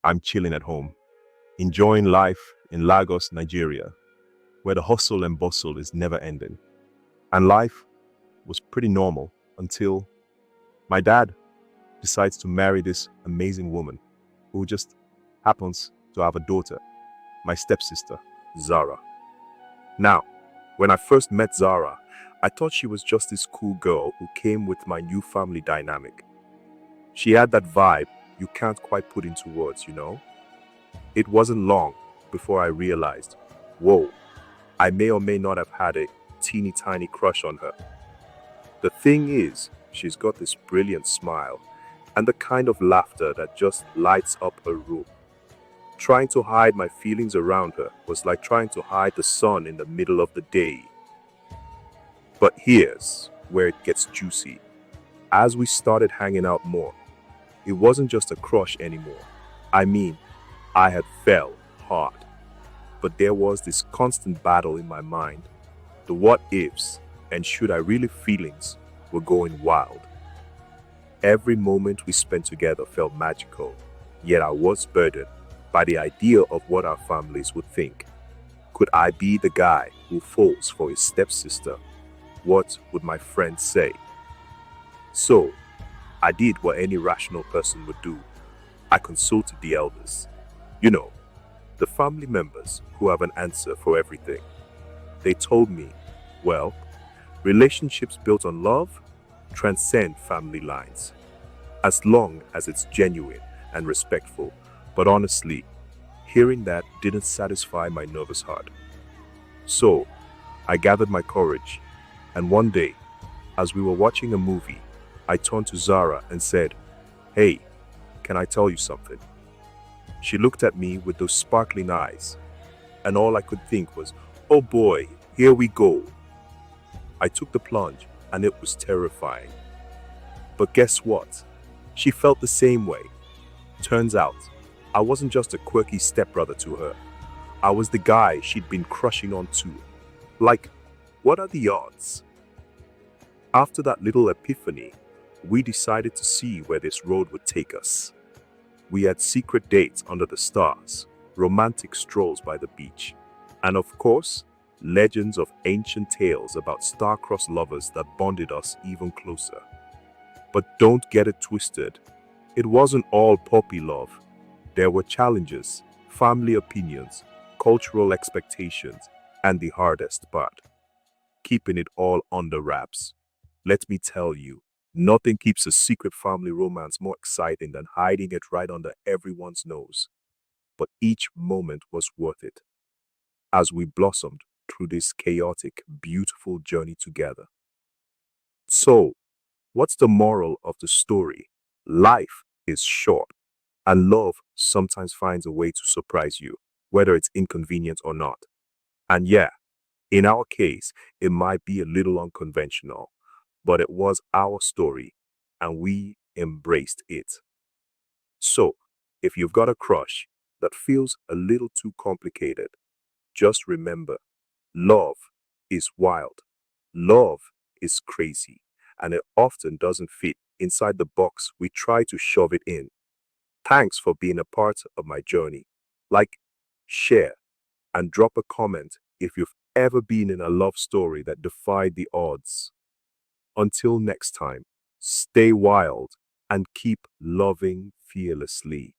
I'm chilling at home, enjoying life in Lagos, Nigeria, where the hustle and bustle is never ending. And life was pretty normal until my dad decides to marry this amazing woman who just happens to have a daughter, my stepsister, Zara. Now, when I first met Zara, I thought she was just this cool girl who came with my new family dynamic. She had that vibe you can't quite put into words. It wasn't long before I realized, whoa, I may or may not have had a teeny tiny crush on her. The thing is, she's got this brilliant smile and the kind of laughter that just lights up a room. Trying to hide my feelings around her was like trying to hide the sun in the middle of the day. But here's where it gets juicy. As we started hanging out more, it wasn't just a crush anymore. I mean, I had fell hard. But there was this constant battle in my mind. The what ifs and should I really feelings were going wild. Every moment we spent together felt magical, yet I was burdened by the idea of what our families would think. Could I be the guy who falls for his stepsister? What would my friends say? So, I did what any rational person would do. I consulted the elders. You know, the family members who have an answer for everything. They told me, well, relationships built on love transcend family lines, as long as it's genuine and respectful. But honestly, hearing that didn't satisfy my nervous heart. So, I gathered my courage, and one day, as we were watching a movie, I turned to Zara and said, "Hey, can I tell you something?" She looked at me with those sparkling eyes, and all I could think was, oh boy, here we go. I took the plunge, and it was terrifying. But guess what? She felt the same way. Turns out, I wasn't just a quirky stepbrother to her. I was the guy she'd been crushing on too. Like, what are the odds? After that little epiphany, we decided to see where this road would take us. We had secret dates under the stars, romantic strolls by the beach, and of course, legends of ancient tales about star-crossed lovers that bonded us even closer. But don't get it twisted. It wasn't all puppy love. There were challenges, family opinions, cultural expectations, and the hardest part, keeping it all under wraps. Let me tell you, nothing keeps a secret family romance more exciting than hiding it right under everyone's nose. But each moment was worth it as we blossomed through this chaotic, beautiful journey together. So, what's the moral of the story? Life is short, and love sometimes finds a way to surprise you, whether it's inconvenient or not. And yeah, in our case, it might be a little unconventional, but it was our story, and we embraced it. So, if you've got a crush that feels a little too complicated, just remember, love is wild, love is crazy, and it often doesn't fit inside the box we try to shove it in. Thanks for being a part of my journey. Like, share, and drop a comment if you've ever been in a love story that defied the odds. Until next time, stay wild and keep loving fearlessly.